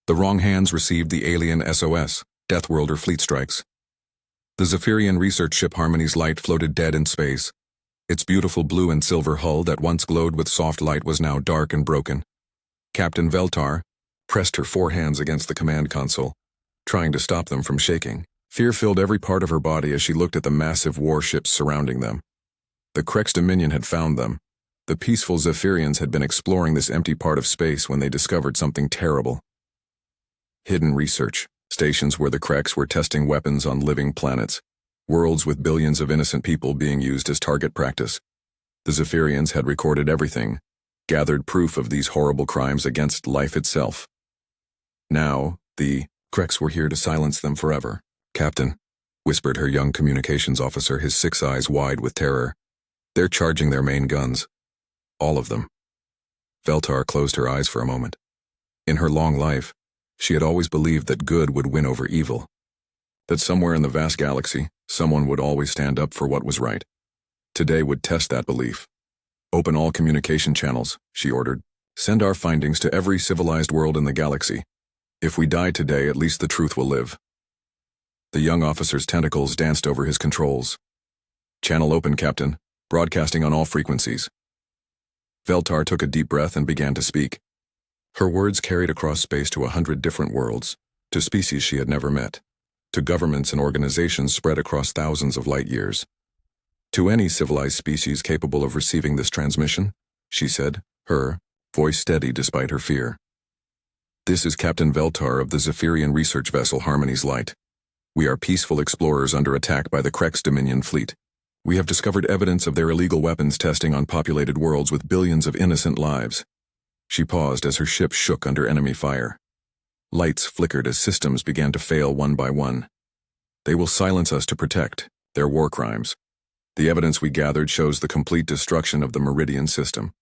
The wrong hands received the alien SOS, Deathworlder fleet strikes. The Zephyrian research ship Harmony's light floated dead in space. Its beautiful blue and silver hull that once glowed with soft light was now dark and broken. Captain Veltar pressed her 4 hands against the command console, trying to stop them from shaking. Fear filled every part of her body as she looked at the massive warships surrounding them. The Krex Dominion had found them. The peaceful Zephyrians had been exploring this empty part of space when they discovered something terrible. Hidden research stations where the Krex were testing weapons on living planets, worlds with billions of innocent people being used as target practice. The Zephyrians had recorded everything, gathered proof of these horrible crimes against life itself. Now, the Krex were here to silence them forever. "Captain," whispered her young communications officer, his 6 eyes wide with terror. "They're charging their main guns. All of them." Veltar closed her eyes for a moment. In her long life, she had always believed that good would win over evil. That somewhere in the vast galaxy, someone would always stand up for what was right. Today would test that belief. "Open all communication channels," she ordered. "Send our findings to every civilized world in the galaxy. If we die today, at least the truth will live." The young officer's tentacles danced over his controls. "Channel open, Captain. Broadcasting on all frequencies." Veltar took a deep breath and began to speak. Her words carried across space to 100 different worlds, to species she had never met, to governments and organizations spread across thousands of light years. "To any civilized species capable of receiving this transmission," she said, her voice steady despite her fear. "This is Captain Veltar of the Zephyrian research vessel Harmony's Light. We are peaceful explorers under attack by the Krex Dominion fleet. We have discovered evidence of their illegal weapons testing on populated worlds with billions of innocent lives." She paused as her ship shook under enemy fire. Lights flickered as systems began to fail one by one. "They will silence us to protect their war crimes. The evidence we gathered shows the complete destruction of the Meridian system.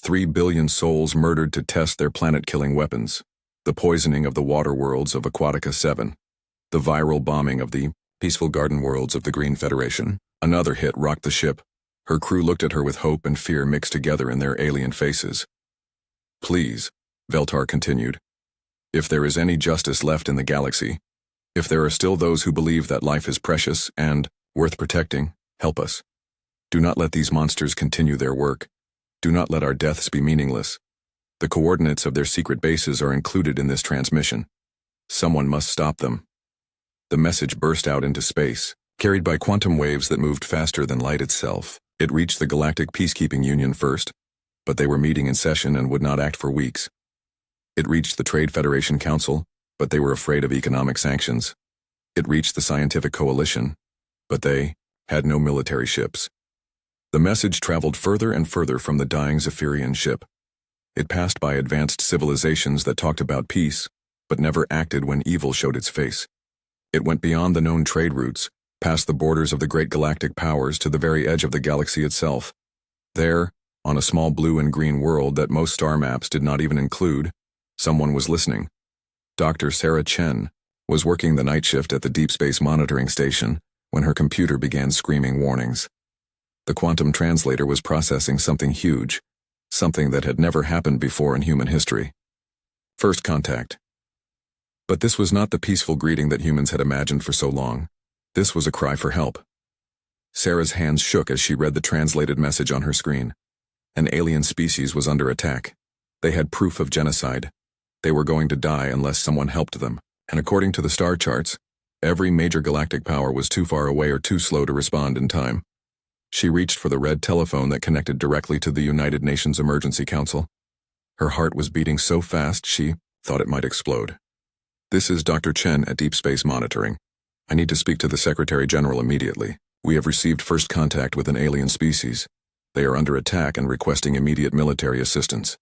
3 billion souls murdered to test their planet-killing weapons. The poisoning of the water worlds of Aquatica 7. The viral bombing of the peaceful garden worlds of the Green Federation." Another hit rocked the ship. Her crew looked at her with hope and fear mixed together in their alien faces. "Please," Veltar continued, "if there is any justice left in the galaxy, if there are still those who believe that life is precious and worth protecting, help us. Do not let these monsters continue their work. Do not let our deaths be meaningless. The coordinates of their secret bases are included in this transmission. Someone must stop them." The message burst out into space, carried by quantum waves that moved faster than light itself. It reached the Galactic Peacekeeping Union first, but they were meeting in session and would not act for weeks. It reached the Trade Federation Council, but they were afraid of economic sanctions. It reached the Scientific Coalition, but they had no military ships. The message traveled further and further from the dying Zephyrian ship. It passed by advanced civilizations that talked about peace, but never acted when evil showed its face. It went beyond the known trade routes, past the borders of the great galactic powers to the very edge of the galaxy itself. There, on a small blue and green world that most star maps did not even include, someone was listening. Dr. Sarah Chen was working the night shift at the Deep Space Monitoring Station when her computer began screaming warnings. The quantum translator was processing something huge, something that had never happened before in human history. First contact. But this was not the peaceful greeting that humans had imagined for so long. This was a cry for help. Sarah's hands shook as she read the translated message on her screen. An alien species was under attack. They had proof of genocide. They were going to die unless someone helped them, and according to the star charts, every major galactic power was too far away or too slow to respond in time. She reached for the red telephone that connected directly to the United Nations Emergency Council. Her heart was beating so fast she thought it might explode. "This is Dr. Chen at Deep Space Monitoring. I need to speak to the Secretary General immediately. We have received first contact with an alien species. They are under attack and requesting immediate military assistance."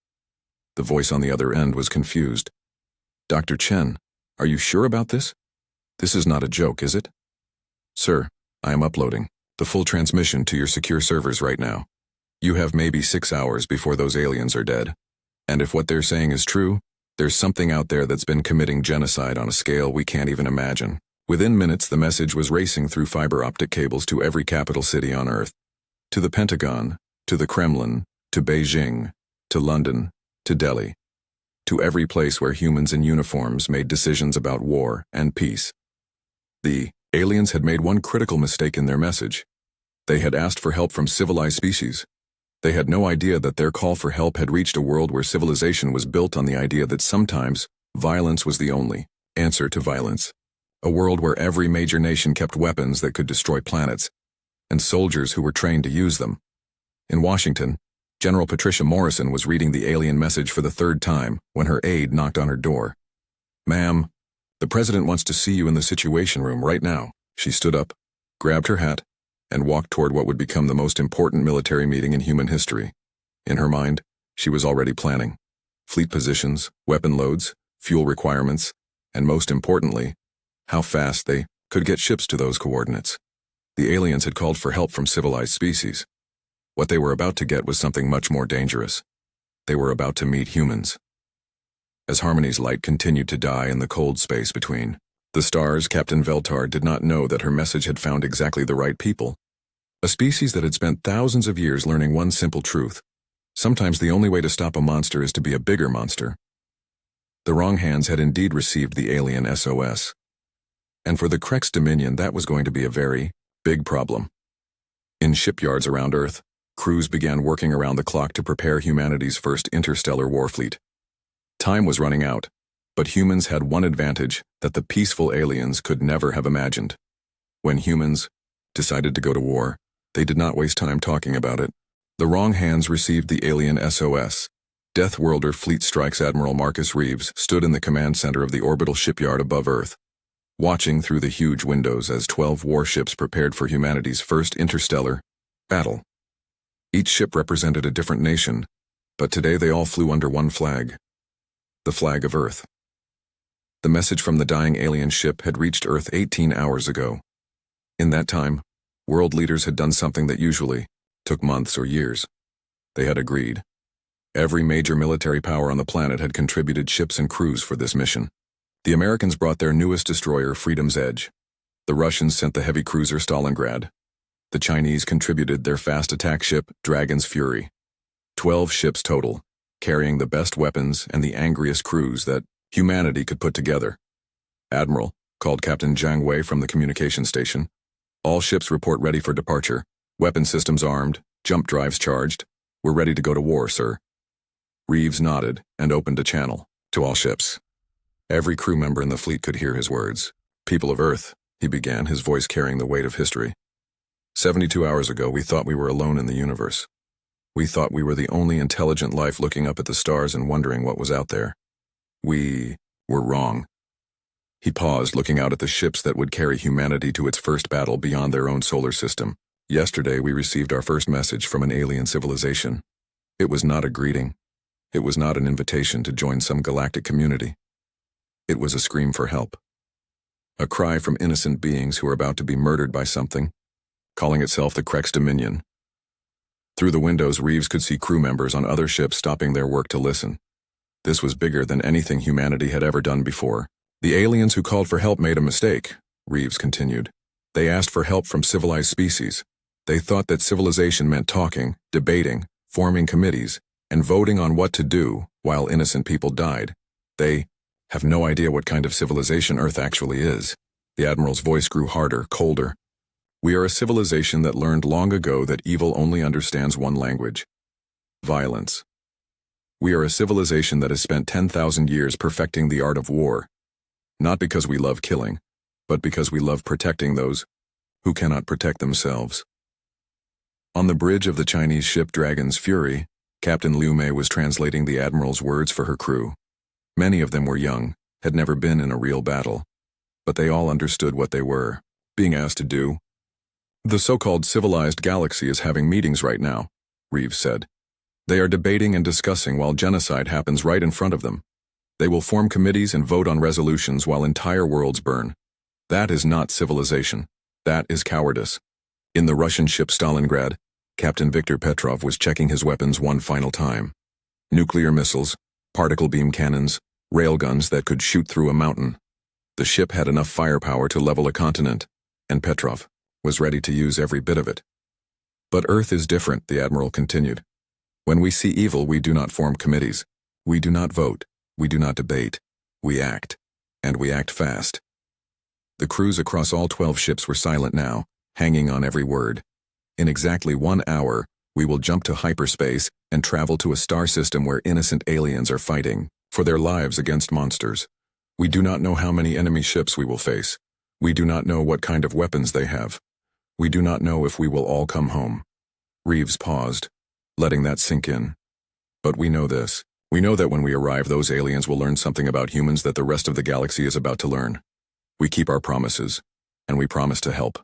The voice on the other end was confused. "Dr. Chen, are you sure about this? This is not a joke, is it?" "Sir, I am uploading the full transmission to your secure servers right now. You have maybe 6 hours before those aliens are dead. And if what they're saying is true, there's something out there that's been committing genocide on a scale we can't even imagine." Within minutes, the message was racing through fiber optic cables to every capital city on Earth. To the Pentagon, to the Kremlin, to Beijing, to London, to Delhi. to every place where humans in uniforms made decisions about war and peace. The aliens had made one critical mistake in their message. They had asked for help from civilized species. They had no idea that their call for help had reached a world where civilization was built on the idea that sometimes violence was the only answer to violence. A world where every major nation kept weapons that could destroy planets, and soldiers who were trained to use them. In Washington, General Patricia Morrison was reading the alien message for the third time when her aide knocked on her door. "Ma'am, the president wants to see you in the Situation Room right now." She stood up, grabbed her hat, and walked toward what would become the most important military meeting in human history. In her mind, she was already planning fleet positions, weapon loads, fuel requirements, and most importantly, how fast they could get ships to those coordinates. The aliens had called for help from civilized species. What they were about to get was something much more dangerous. They were about to meet humans. As Harmony's light continued to die in the cold space between the stars, Captain Veltar did not know that her message had found exactly the right people. A species that had spent thousands of years learning one simple truth. Sometimes the only way to stop a monster is to be a bigger monster. The wrong hands had indeed received the alien SOS. And for the Krex Dominion, that was going to be a very big problem. In shipyards around Earth, crews began working around the clock to prepare humanity's first interstellar war fleet. Time was running out, but humans had one advantage that the peaceful aliens could never have imagined. When humans decided to go to war, they did not waste time talking about it. The wrong hands received the alien SOS. Deathworlder Fleet Strikes Admiral Marcus Reeves stood in the command center of the orbital shipyard above Earth, watching through the huge windows as 12 warships prepared for humanity's first interstellar battle. Each ship represented a different nation, but today they all flew under one flag, the flag of Earth. The message from the dying alien ship had reached Earth 18 hours ago. In that time, world leaders had done something that usually took months or years. They had agreed. Every major military power on the planet had contributed ships and crews for this mission. The Americans brought their newest destroyer, Freedom's Edge. The Russians sent the heavy cruiser Stalingrad. The Chinese contributed their fast attack ship, Dragon's Fury. 12 ships total, carrying the best weapons and the angriest crews that humanity could put together. "Admiral," called Captain Zhang Wei from the communication station. "All ships report ready for departure. Weapon systems armed, jump drives charged. We're ready to go to war, sir." Reeves nodded and opened a channel to all ships. Every crew member in the fleet could hear his words. "People of Earth," he began, his voice carrying the weight of history. 72 hours ago, we thought we were alone in the universe. We thought we were the only intelligent life looking up at the stars and wondering what was out there. We were wrong." He paused, looking out at the ships that would carry humanity to its first battle beyond their own solar system. "Yesterday, we received our first message from an alien civilization. It was not a greeting. It was not an invitation to join some galactic community. It was a scream for help. A cry from innocent beings who were about to be murdered by something, calling itself the Krex Dominion." Through the windows, Reeves could see crew members on other ships stopping their work to listen. This was bigger than anything humanity had ever done before. "The aliens who called for help made a mistake," Reeves continued. "They asked for help from civilized species. They thought that civilization meant talking, debating, forming committees, and voting on what to do while innocent people died. They have no idea what kind of civilization Earth actually is." The Admiral's voice grew harder, colder. "We are a civilization that learned long ago that evil only understands one language: violence. We are a civilization that has spent 10,000 years perfecting the art of war, not because we love killing, but because we love protecting those who cannot protect themselves." On the bridge of the Chinese ship Dragon's Fury, Captain Liu Mei was translating the Admiral's words for her crew. Many of them were young, had never been in a real battle, but they all understood what they were being asked to do. "The so-called civilized galaxy is having meetings right now," Reeves said. "They are debating and discussing while genocide happens right in front of them. They will form committees and vote on resolutions while entire worlds burn. That is not civilization. That is cowardice." In the Russian ship Stalingrad, Captain Viktor Petrov was checking his weapons one final time. Nuclear missiles, particle beam cannons, railguns that could shoot through a mountain. The ship had enough firepower to level a continent, and Petrov was ready to use every bit of it. "But Earth is different," the Admiral continued. "When we see evil, we do not form committees. We do not vote. We do not debate. We act. And we act fast. The crews across all 12 ships were silent now, hanging on every word. In exactly 1 hour, we will jump to hyperspace and travel to a star system where innocent aliens are fighting for their lives against monsters. We do not know how many enemy ships we will face. We do not know what kind of weapons they have. We do not know if we will all come home. Reeves paused, letting that sink in. But we know this. We know that when we arrive, those aliens will learn something about humans that the rest of the galaxy is about to learn. We keep our promises, and we promise to help.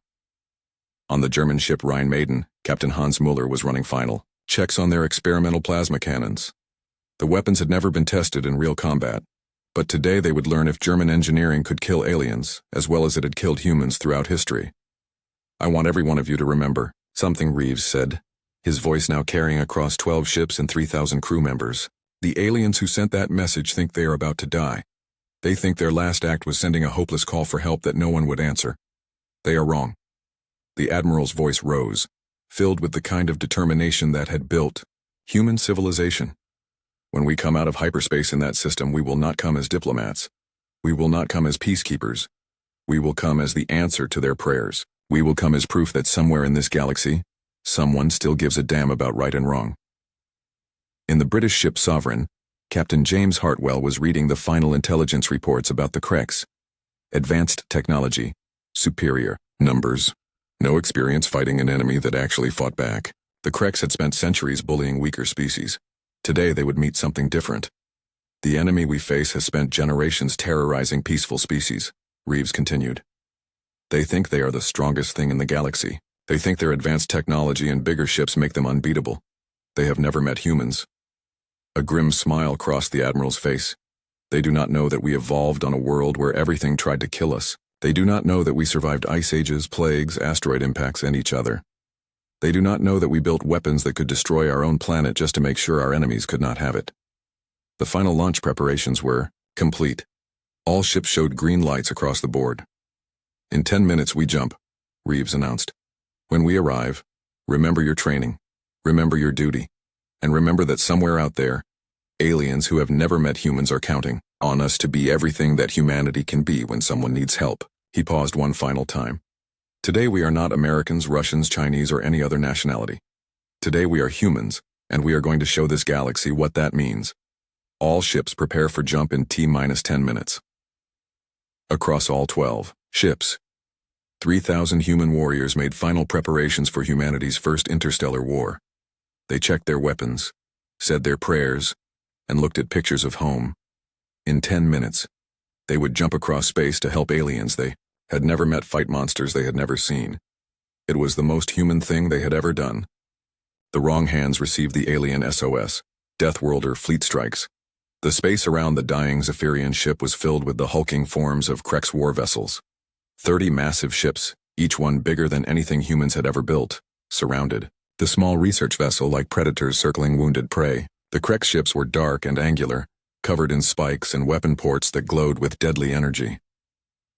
On the German ship Rhine Maiden, Captain Hans Müller was running final checks on their experimental plasma cannons. The weapons had never been tested in real combat, but today they would learn if German engineering could kill aliens, as well as it had killed humans throughout history. I want every one of you to remember something, Reeves said, his voice now carrying across 12 ships and 3,000 crew members. The aliens who sent that message think they are about to die. They think their last act was sending a hopeless call for help that no one would answer. They are wrong. The Admiral's voice rose, filled with the kind of determination that had built human civilization. When we come out of hyperspace in that system, we will not come as diplomats. We will not come as peacekeepers. We will come as the answer to their prayers. We will come as proof that somewhere in this galaxy, someone still gives a damn about right and wrong. In the British ship Sovereign, Captain James Hartwell was reading the final intelligence reports about the Kreks. Advanced technology, superior numbers, no experience fighting an enemy that actually fought back. The Kreks had spent centuries bullying weaker species. Today they would meet something different. The enemy we face has spent generations terrorizing peaceful species, Reeves continued. They think they are the strongest thing in the galaxy. They think their advanced technology and bigger ships make them unbeatable. They have never met humans. A grim smile crossed the Admiral's face. They do not know that we evolved on a world where everything tried to kill us. They do not know that we survived ice ages, plagues, asteroid impacts, and each other. They do not know that we built weapons that could destroy our own planet just to make sure our enemies could not have it. The final launch preparations were complete. All ships showed green lights across the board. In 10 minutes we jump, Reeves announced. When we arrive, remember your training, remember your duty, and remember that somewhere out there, aliens who have never met humans are counting on us to be everything that humanity can be when someone needs help. He paused one final time. Today we are not Americans, Russians, Chinese, or any other nationality. Today we are humans, and we are going to show this galaxy what that means. All ships prepare for jump in T-10 minutes. Across all 12 ships, 3,000 human warriors made final preparations for humanity's first interstellar war. They checked their weapons, said their prayers, and looked at pictures of home. In 10 minutes, they would jump across space to help aliens they had never met, fight monsters they had never seen. It was the most human thing they had ever done. The wrong hands received the alien SOS, Deathworlder fleet strikes. The space around the dying Zephyrian ship was filled with the hulking forms of Krek's war vessels. 30 massive ships, each one bigger than anything humans had ever built, surrounded the small research vessel like predators circling wounded prey. The Krek ships were dark and angular, covered in spikes and weapon ports that glowed with deadly energy.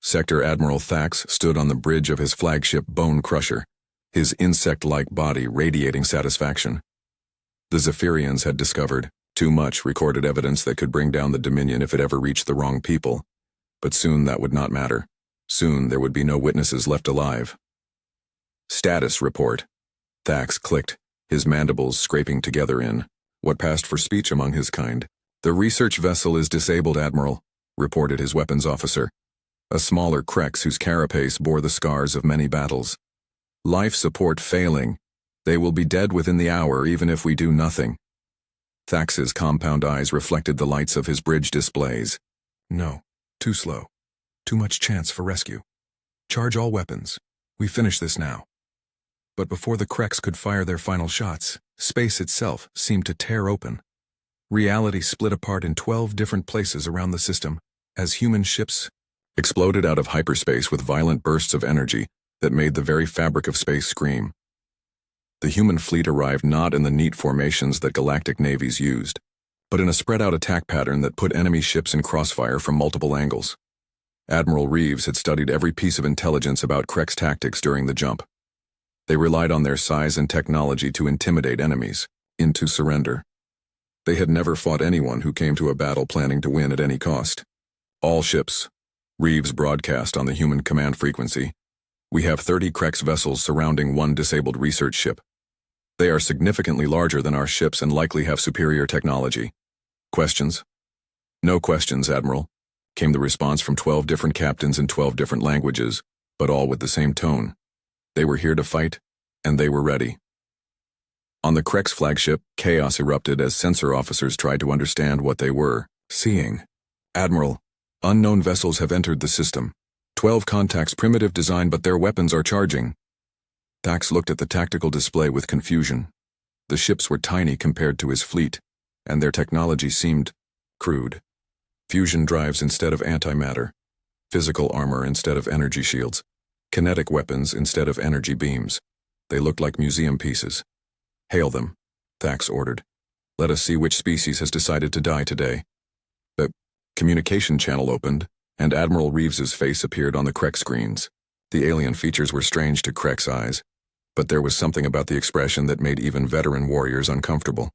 Sector Admiral Thax stood on the bridge of his flagship Bone Crusher, his insect-like body radiating satisfaction. The Zephyrians had discovered too much recorded evidence that could bring down the Dominion if it ever reached the wrong people. But soon that would not matter. Soon there would be no witnesses left alive. Status report. Thax clicked, his mandibles scraping together in what passed for speech among his kind. The research vessel is disabled, Admiral, reported his weapons officer, a smaller Krex whose carapace bore the scars of many battles. Life support failing. They will be dead within the hour even if we do nothing. Thax's compound eyes reflected the lights of his bridge displays. No, too slow. Too much chance for rescue. Charge all weapons. We finish this now. But before the Krex could fire their final shots, space itself seemed to tear open. Reality split apart in 12 different places around the system, as human ships exploded out of hyperspace with violent bursts of energy that made the very fabric of space scream. The human fleet arrived not in the neat formations that galactic navies used, but in a spread-out attack pattern that put enemy ships in crossfire from multiple angles. Admiral Reeves had studied every piece of intelligence about Krek's tactics during the jump. They relied on their size and technology to intimidate enemies into surrender. They had never fought anyone who came to a battle planning to win at any cost. All ships. Reeves broadcast on the human command frequency. We have 30 Krex vessels surrounding one disabled research ship. They are significantly larger than our ships and likely have superior technology. Questions? No questions, Admiral, came the response from 12 different captains in 12 different languages, but all with the same tone. They were here to fight, and they were ready. On the Krex flagship, chaos erupted as sensor officers tried to understand what they were seeing. Admiral, unknown vessels have entered the system. 12 contacts, primitive design, but their weapons are charging. Thax looked at the tactical display with confusion. The ships were tiny compared to his fleet, and their technology seemed crude. Fusion drives instead of antimatter, physical armor instead of energy shields, kinetic weapons instead of energy beams. They looked like museum pieces. Hail them, Thax ordered. Let us see which species has decided to die today. The communication channel opened, and Admiral Reeves's face appeared on the Krex screens. The alien features were strange to Krex eyes, but there was something about the expression that made even veteran warriors uncomfortable.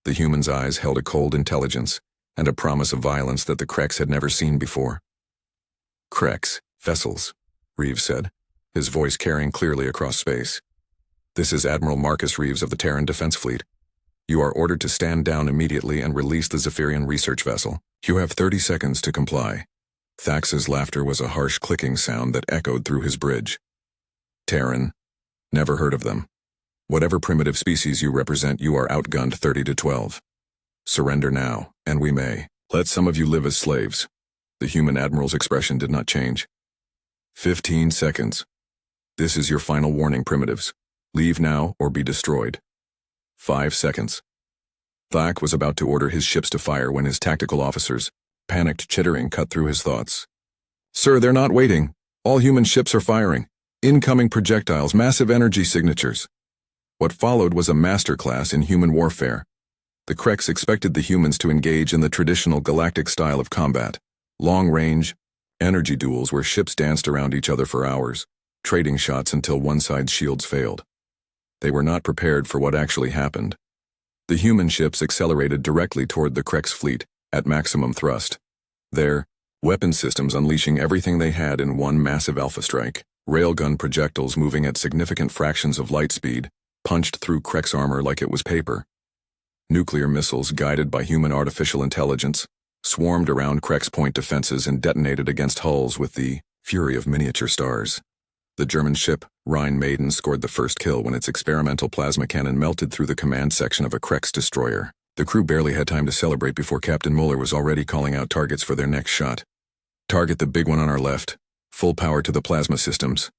The human's eyes held a cold intelligence and a promise of violence that the Krex had never seen before. Krex vessels, Reeves said, his voice carrying clearly across space. This is Admiral Marcus Reeves of the Terran Defense Fleet. You are ordered to stand down immediately and release the Zephyrian research vessel. You have 30 seconds to comply. Thax's laughter was a harsh clicking sound that echoed through his bridge. Terran. Never heard of them. Whatever primitive species you represent, you are outgunned 30-12. Surrender now, and we may. Let some of you live as slaves. The human admiral's expression did not change. 15 seconds. This is your final warning, primitives. Leave now or be destroyed. 5 seconds. Thax was about to order his ships to fire when his tactical officers, panicked chittering, cut through his thoughts. Sir, they're not waiting. All human ships are firing. Incoming projectiles, massive energy signatures. What followed was a masterclass in human warfare. The Krex expected the humans to engage in the traditional galactic style of combat. Long-range, energy duels where ships danced around each other for hours, trading shots until one side's shields failed. They were not prepared for what actually happened. The human ships accelerated directly toward the Krex fleet, at maximum thrust. Their weapon systems unleashing everything they had in one massive alpha strike. Railgun projectiles moving at significant fractions of light speed, punched through Krex armor like it was paper. Nuclear missiles guided by human artificial intelligence swarmed around Krex point defenses and detonated against hulls with the fury of miniature stars. The German ship, Rhine Maiden, scored the first kill when its experimental plasma cannon melted through the command section of a Krex destroyer. The crew barely had time to celebrate before Captain Muller was already calling out targets for their next shot. Target the big one on our left. Full power to the plasma systems.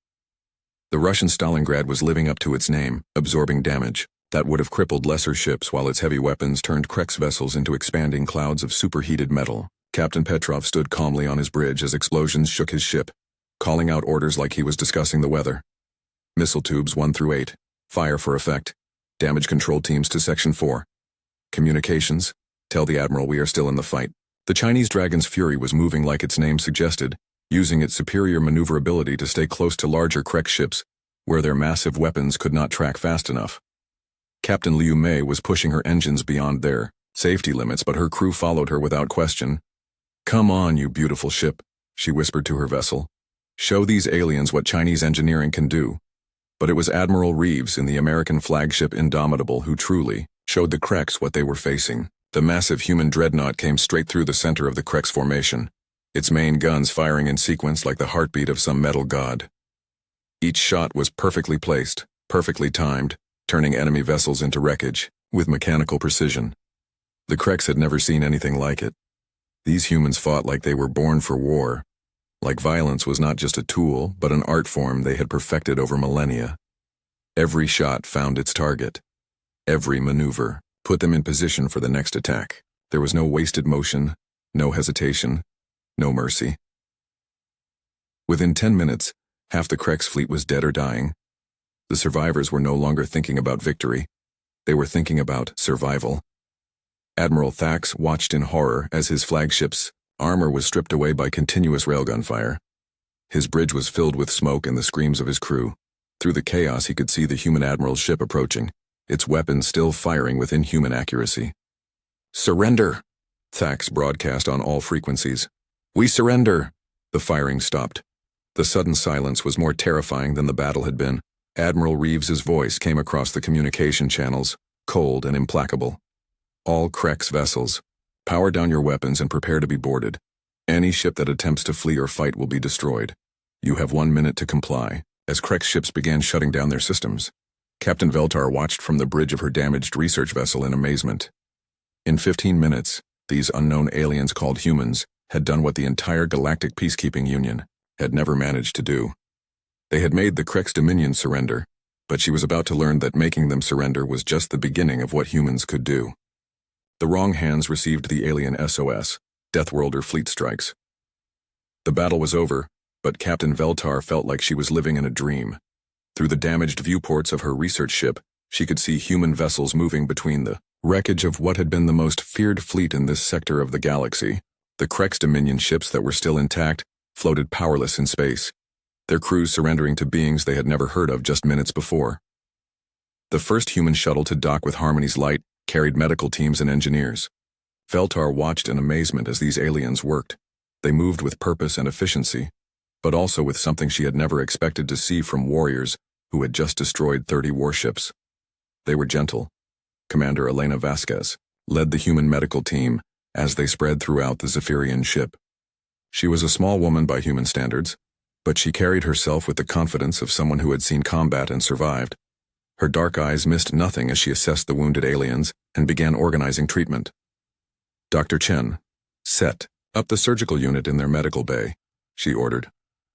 The Russian Stalingrad was living up to its name, absorbing damage that would have crippled lesser ships while its heavy weapons turned Krex vessels into expanding clouds of superheated metal. Captain Petrov stood calmly on his bridge as explosions shook his ship, calling out orders like he was discussing the weather. Missile tubes 1 through 8. Fire for effect. Damage control teams to Section 4. Communications. Tell the Admiral we are still in the fight. The Chinese Dragon's Fury was moving like its name suggested, using its superior maneuverability to stay close to larger Krex ships, where their massive weapons could not track fast enough. Captain Liu Mei was pushing her engines beyond their safety limits, but her crew followed her without question. Come on, you beautiful ship, she whispered to her vessel. Show these aliens what Chinese engineering can do. But it was Admiral Reeves in the American flagship Indomitable who truly showed the Krex what they were facing. The massive human dreadnought came straight through the center of the Krex formation, its main guns firing in sequence like the heartbeat of some metal god. Each shot was perfectly placed, perfectly timed, turning enemy vessels into wreckage, with mechanical precision. The Krex had never seen anything like it. These humans fought like they were born for war, like violence was not just a tool, but an art form they had perfected over millennia. Every shot found its target. Every maneuver put them in position for the next attack. There was no wasted motion, no hesitation, no mercy. Within 10 minutes, half the Krex fleet was dead or dying. The survivors were no longer thinking about victory. They were thinking about survival. Admiral Thax watched in horror as his flagship's armor was stripped away by continuous railgun fire. His bridge was filled with smoke and the screams of his crew. Through the chaos he could see the human admiral's ship approaching, its weapons still firing with inhuman accuracy. Surrender! Thax broadcast on all frequencies. We surrender! The firing stopped. The sudden silence was more terrifying than the battle had been. Admiral Reeves's voice came across the communication channels, cold and implacable. All Krex vessels, power down your weapons and prepare to be boarded. Any ship that attempts to flee or fight will be destroyed. You have 1 minute to comply. As Krex ships began shutting down their systems, Captain Veltar watched from the bridge of her damaged research vessel in amazement. In 15 minutes, these unknown aliens called humans had done what the entire Galactic Peacekeeping Union had never managed to do. They had made the Krex Dominion surrender, but she was about to learn that making them surrender was just the beginning of what humans could do. The wrong hands received the alien SOS, Deathworlder fleet strikes. The battle was over, but Captain Veltar felt like she was living in a dream. Through the damaged viewports of her research ship, she could see human vessels moving between the wreckage of what had been the most feared fleet in this sector of the galaxy. The Krex Dominion ships that were still intact floated powerless in space, their crews surrendering to beings they had never heard of just minutes before. The first human shuttle to dock with Harmony's Light carried medical teams and engineers. Veltar watched in amazement as these aliens worked. They moved with purpose and efficiency, but also with something she had never expected to see from warriors who had just destroyed 30 warships. They were gentle. Commander Elena Vasquez led the human medical team as they spread throughout the Zephyrian ship. She was a small woman by human standards, but she carried herself with the confidence of someone who had seen combat and survived. Her dark eyes missed nothing as she assessed the wounded aliens and began organizing treatment. Dr. Chen, set up the surgical unit in their medical bay, she ordered.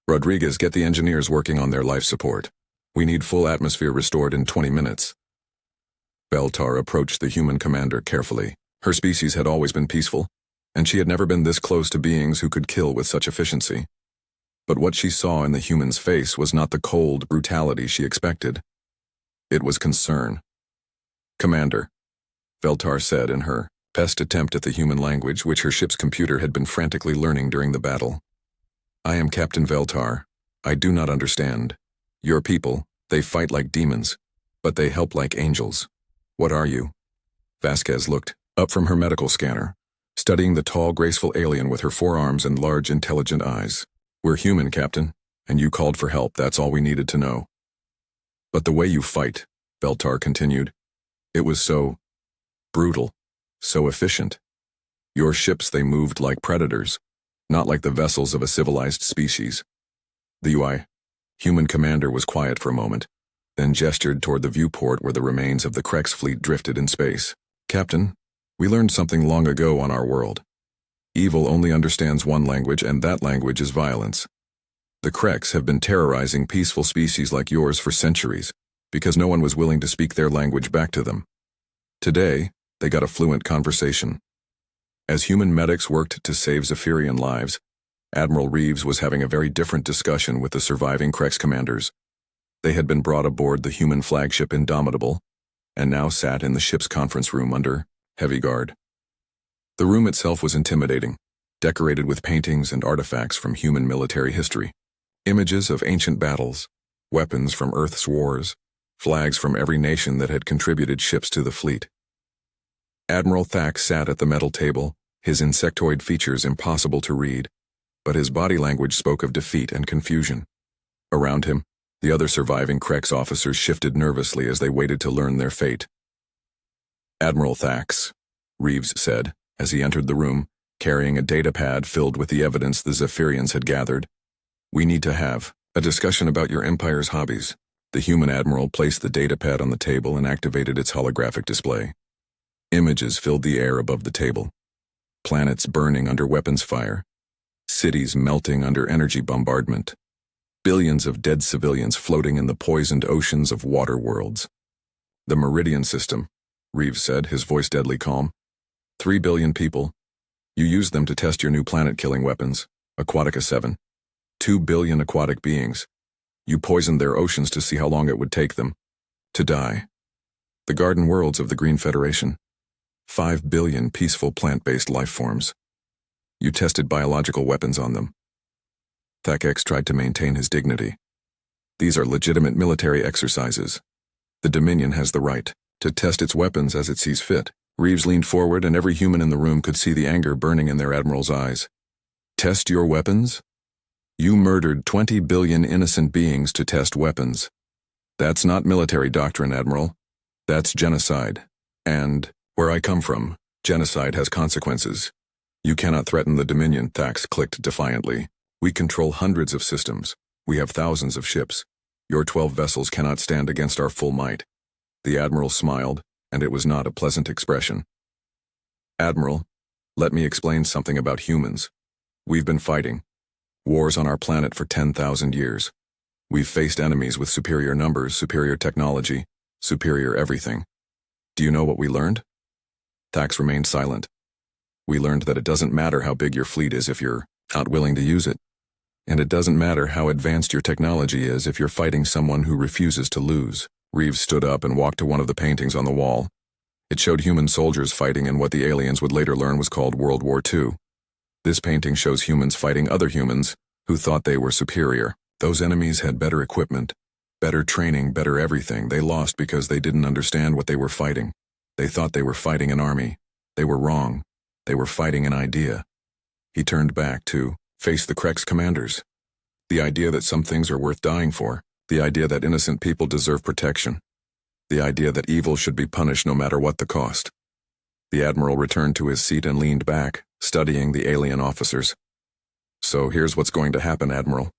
Rodriguez, get the engineers working on their life support. We need full atmosphere restored in 20 minutes. Veltar approached the human commander carefully. Her species had always been peaceful, and she had never been this close to beings who could kill with such efficiency. But what she saw in the human's face was not the cold brutality she expected. It was concern. Commander, Veltar said in her best attempt at the human language which her ship's computer had been frantically learning during the battle. I am Captain Veltar. I do not understand. Your people, they fight like demons, but they help like angels. What are you? Vasquez looked up from her medical scanner, studying the tall, graceful alien with her forearms and large, intelligent eyes. We're human, Captain, and you called for help. That's all we needed to know. But the way you fight, Veltar continued, it was so brutal, so efficient. Your ships, they moved like predators, not like the vessels of a civilized species. The UI human commander was quiet for a moment, then gestured toward the viewport where the remains of the Krex fleet drifted in space. Captain, we learned something long ago on our world. Evil only understands one language, and that language is violence. The Krex have been terrorizing peaceful species like yours for centuries, because no one was willing to speak their language back to them. Today, they got a fluent conversation. As human medics worked to save Zephyrian lives, Admiral Reeves was having a very different discussion with the surviving Krex commanders. They had been brought aboard the human flagship Indomitable, and now sat in the ship's conference room under heavy guard. The room itself was intimidating, decorated with paintings and artifacts from human military history, images of ancient battles, weapons from Earth's wars, flags from every nation that had contributed ships to the fleet. Admiral Thax sat at the metal table, his insectoid features impossible to read, but his body language spoke of defeat and confusion. Around him, the other surviving Krex officers shifted nervously as they waited to learn their fate. Admiral Thax, Reeves said, as he entered the room, carrying a datapad filled with the evidence the Zephyrians had gathered. We need to have a discussion about your Empire's hobbies. The human admiral placed the datapad on the table and activated its holographic display. Images filled the air above the table. Planets burning under weapons fire. Cities melting under energy bombardment. Billions of dead civilians floating in the poisoned oceans of water worlds. The Meridian system, Reeves said, his voice deadly calm. 3 billion people. You used them to test your new planet-killing weapons, Aquatica 7. 2 billion aquatic beings. You poisoned their oceans to see how long it would take them to die. The garden worlds of the Green Federation. 5 billion peaceful plant-based life forms. You tested biological weapons on them. Thax tried to maintain his dignity. These are legitimate military exercises. The Dominion has the right to test its weapons as it sees fit, Reeves leaned forward, and every human in the room could see the anger burning in their admiral's eyes. Test your weapons? You murdered 20 billion innocent beings to test weapons. That's not military doctrine, Admiral. That's genocide. And, where I come from, genocide has consequences. You cannot threaten the Dominion, Thax clicked defiantly. We control hundreds of systems. We have thousands of ships. Your 12 vessels cannot stand against our full might. The Admiral smiled, and it was not a pleasant expression. Admiral, let me explain something about humans. We've been fighting wars on our planet for 10,000 years. We've faced enemies with superior numbers, superior technology, superior everything. Do you know what we learned? Thax remained silent. We learned that it doesn't matter how big your fleet is if you're not willing to use it. And it doesn't matter how advanced your technology is if you're fighting someone who refuses to lose. Reeves stood up and walked to one of the paintings on the wall. It showed human soldiers fighting in what the aliens would later learn was called World War II. This painting shows humans fighting other humans who thought they were superior. Those enemies had better equipment, better training, better everything. They lost because they didn't understand what they were fighting. They thought they were fighting an army. They were wrong. They were fighting an idea. He turned back to face the Krex commanders. The idea that some things are worth dying for. The idea that innocent people deserve protection. The idea that evil should be punished no matter what the cost. The Admiral returned to his seat and leaned back, studying the alien officers. So here's what's going to happen, Admiral.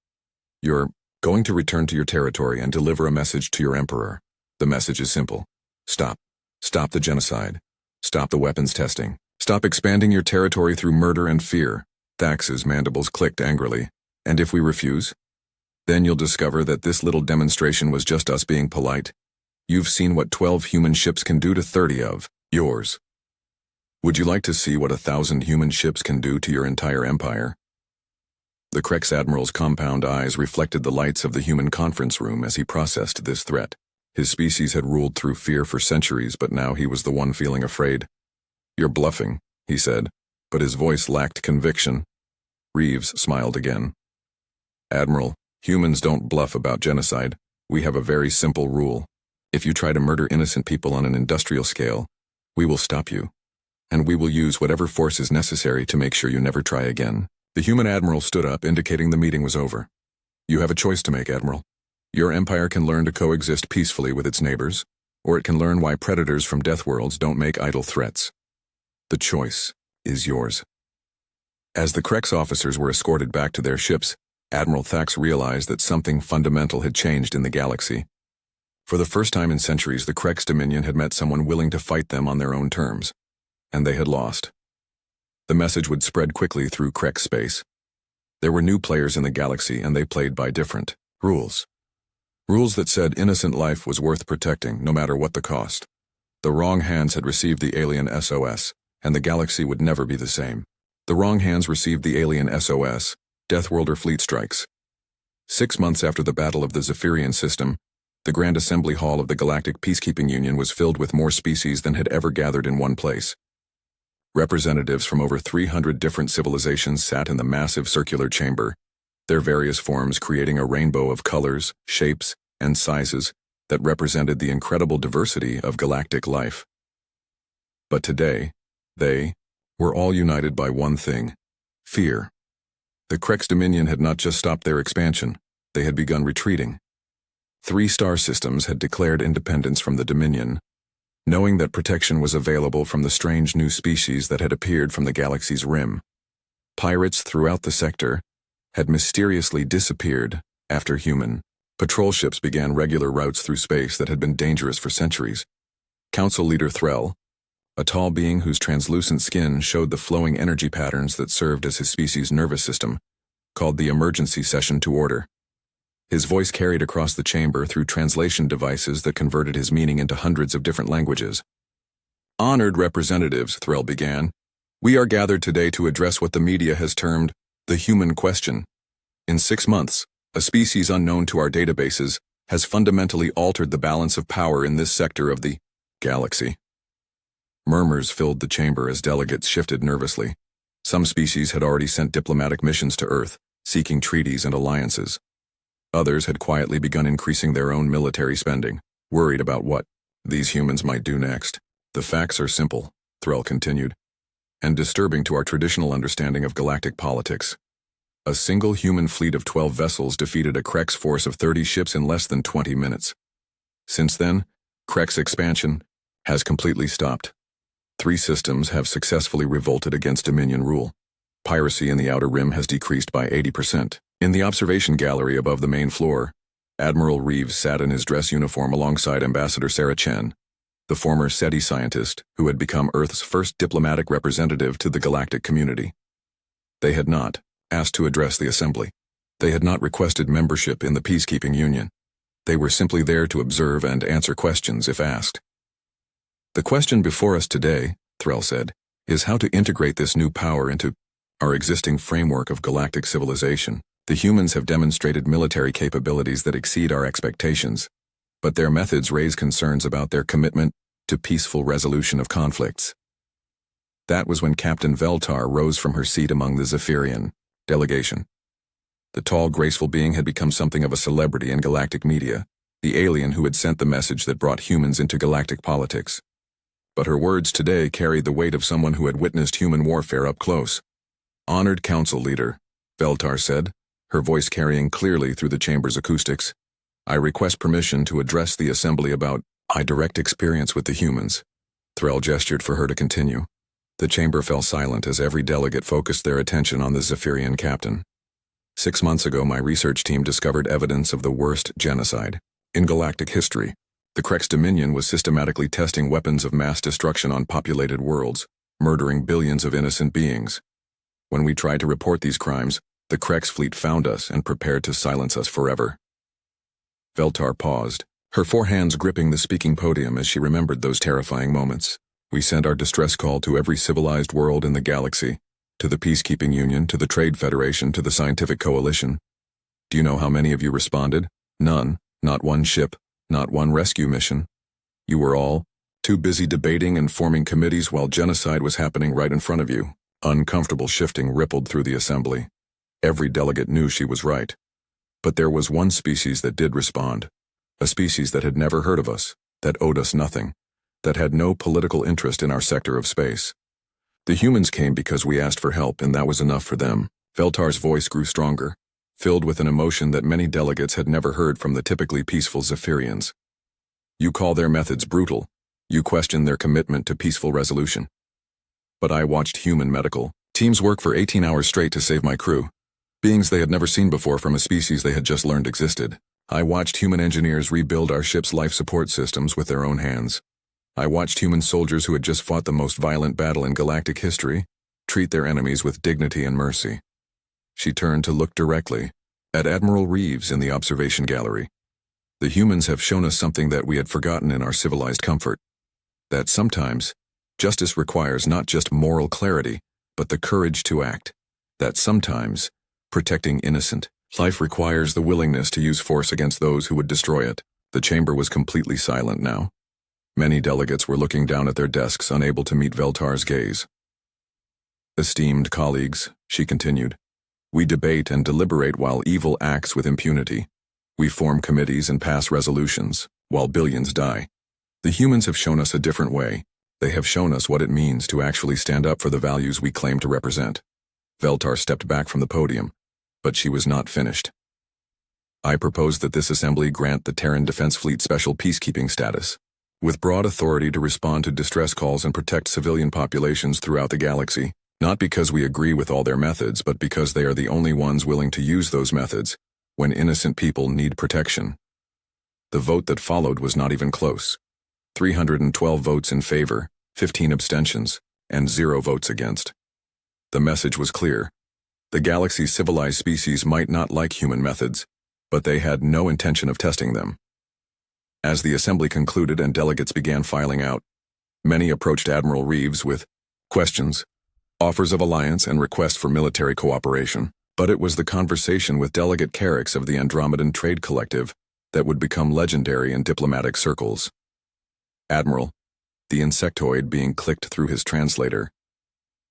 You're going to return to your territory and deliver a message to your Emperor. The message is simple. Stop. Stop the genocide. Stop the weapons testing. Stop expanding your territory through murder and fear. Thax's mandibles clicked angrily. And if we refuse? Then you'll discover that this little demonstration was just us being polite. You've seen what 12 human ships can do to 30 of yours. Would you like to see what 1,000 human ships can do to your entire empire? The Krex Admiral's compound eyes reflected the lights of the human conference room as he processed this threat. His species had ruled through fear for centuries, but now he was the one feeling afraid. You're bluffing, he said, but his voice lacked conviction. Reeves smiled again. Admiral, humans don't bluff about genocide. We have a very simple rule. If you try to murder innocent people on an industrial scale, we will stop you. And we will use whatever force is necessary to make sure you never try again. The human admiral stood up, indicating the meeting was over. You have a choice to make, Admiral. Your empire can learn to coexist peacefully with its neighbors, or it can learn why predators from Deathworlds don't make idle threats. The choice is yours. As the Krex officers were escorted back to their ships, Admiral Thax realized that something fundamental had changed in the galaxy. For the first time in centuries, the Krex Dominion had met someone willing to fight them on their own terms. And they had lost. The message would spread quickly through Krex space. There were new players in the galaxy, and they played by different rules. Rules that said innocent life was worth protecting, no matter what the cost. The wrong hands had received the alien SOS, and the galaxy would never be the same. The wrong hands received the alien SOS, Deathworlder fleet strikes. 6 months after the Battle of the Zephyrian system, the Grand Assembly Hall of the Galactic Peacekeeping Union was filled with more species than had ever gathered in one place. Representatives from over 300 different civilizations sat in the massive circular chamber, their various forms creating a rainbow of colors, shapes, and sizes that represented the incredible diversity of galactic life. But today, they were all united by one thing: fear. The Krex Dominion had not just stopped their expansion, they had begun retreating. 3 star systems had declared independence from the Dominion, knowing that protection was available from the strange new species that had appeared from the galaxy's rim. Pirates throughout the sector had mysteriously disappeared after human patrol ships began regular routes through space that had been dangerous for centuries. Council leader Threll, a tall being whose translucent skin showed the flowing energy patterns that served as his species' nervous system, called the emergency session to order. His voice carried across the chamber through translation devices that converted his meaning into hundreds of different languages. Honored representatives, Threll began, we are gathered today to address what the media has termed the human question. In 6 months, a species unknown to our databases has fundamentally altered the balance of power in this sector of the galaxy. Murmurs filled the chamber as delegates shifted nervously. Some species had already sent diplomatic missions to Earth, seeking treaties and alliances. Others had quietly begun increasing their own military spending, worried about what these humans might do next. The facts are simple. Thrall continued, and disturbing to our traditional understanding of galactic politics. A single human fleet of 12 vessels defeated a Krex force of 30 ships in less than 20 minutes. Since then, Krex expansion has completely stopped. 3 systems have successfully revolted against Dominion rule. Piracy in the Outer Rim has decreased by 80%. In the observation gallery above the main floor, Admiral Reeves sat in his dress uniform alongside Ambassador Sarah Chen, the former SETI scientist who had become Earth's first diplomatic representative to the galactic community. They had not asked to address the assembly. They had not requested membership in the Peacekeeping Union. They were simply there to observe and answer questions if asked. The question before us today, Thrall said, is how to integrate this new power into our existing framework of galactic civilization. The humans have demonstrated military capabilities that exceed our expectations, but their methods raise concerns about their commitment to peaceful resolution of conflicts. That was when Captain Veltar rose from her seat among the Zephyrian delegation. The tall, graceful being had become something of a celebrity in galactic media, the alien who had sent the message that brought humans into galactic politics. But her words today carried the weight of someone who had witnessed human warfare up close. Honored Council Leader, Veltar said, her voice carrying clearly through the chamber's acoustics. I request permission to address the assembly about my direct experience with the humans. Thrall gestured for her to continue. The chamber fell silent as every delegate focused their attention on the Zephyrian captain. 6 months ago, my research team discovered evidence of the worst genocide in galactic history. The Krex Dominion was systematically testing weapons of mass destruction on populated worlds, murdering billions of innocent beings. When we tried to report these crimes, the Krex fleet found us and prepared to silence us forever. Veltar paused, her 4 hands gripping the speaking podium as she remembered those terrifying moments. We sent our distress call to every civilized world in the galaxy, to the Peacekeeping Union, to the Trade Federation, to the Scientific Coalition. Do you know how many of you responded? None, not one ship, not one rescue mission. You were all too busy debating and forming committees while genocide was happening right in front of you. Uncomfortable shifting rippled through the assembly. Every delegate knew she was right. But there was one species that did respond. A species that had never heard of us, that owed us nothing, that had no political interest in our sector of space. The humans came because we asked for help, and that was enough for them. Veltar's voice grew stronger, filled with an emotion that many delegates had never heard from the typically peaceful Zephyrians. You call their methods brutal. You question their commitment to peaceful resolution. But I watched human medical teams work for 18 hours straight to save my crew. Beings they had never seen before from a species they had just learned existed. I watched human engineers rebuild our ship's life support systems with their own hands. I watched human soldiers who had just fought the most violent battle in galactic history treat their enemies with dignity and mercy. She turned to look directly at Admiral Reeves in the observation gallery. The humans have shown us something that we had forgotten in our civilized comfort. That sometimes, justice requires not just moral clarity, but the courage to act. That sometimes, protecting innocent life requires the willingness to use force against those who would destroy it. The chamber was completely silent now. Many delegates were looking down at their desks, unable to meet Veltar's gaze. Esteemed colleagues, she continued, we debate and deliberate while evil acts with impunity. We form committees and pass resolutions, while billions die. The humans have shown us a different way. They have shown us what it means to actually stand up for the values we claim to represent. Veltar stepped back from the podium, but she was not finished. I propose that this assembly grant the Terran Defense Fleet special peacekeeping status, with broad authority to respond to distress calls and protect civilian populations throughout the galaxy, not because we agree with all their methods, but because they are the only ones willing to use those methods when innocent people need protection. The vote that followed was not even close. 312 votes in favor, 15 abstentions, and 0 votes against. The message was clear. The galaxy's civilized species might not like human methods, but they had no intention of testing them. As the assembly concluded and delegates began filing out, many approached Admiral Reeves with questions, offers of alliance, and requests for military cooperation. But it was the conversation with Delegate Carrix of the Andromedan Trade Collective that would become legendary in diplomatic circles. Admiral, the insectoid being clicked through his translator.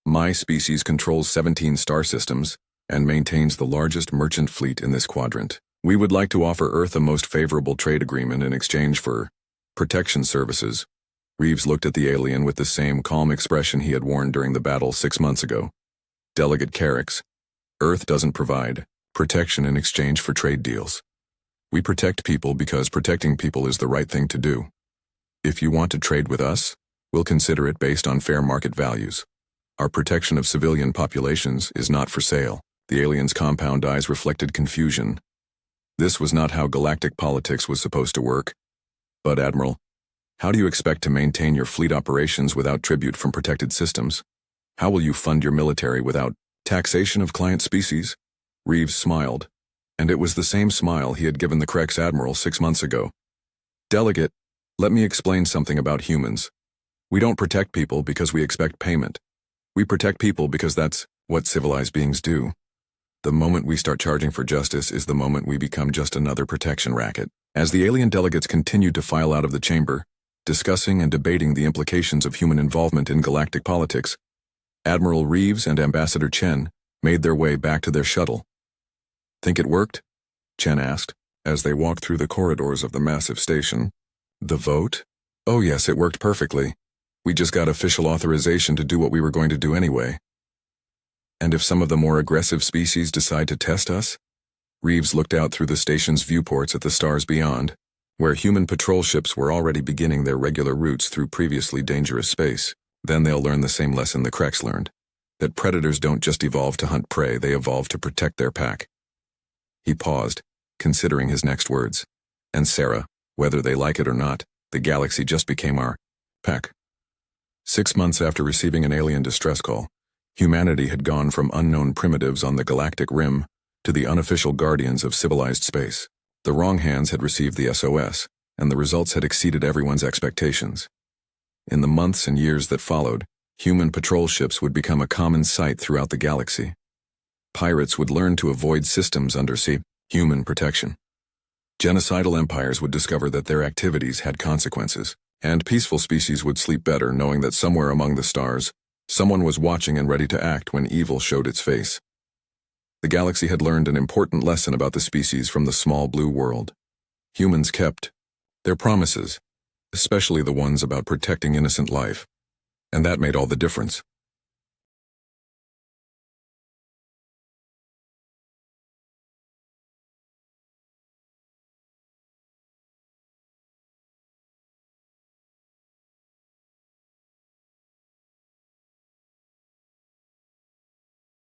My species controls 17 star systems and maintains the largest merchant fleet in this quadrant. We would like to offer Earth a most favorable trade agreement in exchange for protection services, Reeves looked at the alien with the same calm expression he had worn during the battle 6 months ago. Delegate Carrick's. Earth doesn't provide protection in exchange for trade deals. We protect people because protecting people is the right thing to do. If you want to trade with us, we'll consider it based on fair market values. Our protection of civilian populations is not for sale. The alien's compound eyes reflected confusion. This was not how galactic politics was supposed to work. But Admiral, how do you expect to maintain your fleet operations without tribute from protected systems? How will you fund your military without taxation of client species? Reeves smiled, and it was the same smile he had given the Krex Admiral 6 months ago. Delegate, let me explain something about humans. We don't protect people because we expect payment. We protect people because that's what civilized beings do. The moment we start charging for justice is the moment we become just another protection racket. As the alien delegates continued to file out of the chamber, discussing and debating the implications of human involvement in galactic politics, Admiral Reeves and Ambassador Chen made their way back to their shuttle. Think it worked? Chen asked, as they walked through the corridors of the massive station. The vote? Oh yes, it worked perfectly. We just got official authorization to do what we were going to do anyway. And if some of the more aggressive species decide to test us? Reeves looked out through the station's viewports at the stars beyond, where human patrol ships were already beginning their regular routes through previously dangerous space. Then they'll learn the same lesson the Krex learned, that predators don't just evolve to hunt prey, they evolve to protect their pack. He paused, considering his next words. And Sarah, whether they like it or not, the galaxy just became our pack. 6 months after receiving an alien distress call, humanity had gone from unknown primitives on the galactic rim to the unofficial guardians of civilized space. The wrong hands had received the SOS, and the results had exceeded everyone's expectations. In the months and years that followed, human patrol ships would become a common sight throughout the galaxy. Pirates would learn to avoid systems under human protection. Genocidal empires would discover that their activities had consequences, and peaceful species would sleep better knowing that somewhere among the stars, someone was watching and ready to act when evil showed its face. The galaxy had learned an important lesson about the species from the small blue world. Humans kept their promises, especially the ones about protecting innocent life. And that made all the difference.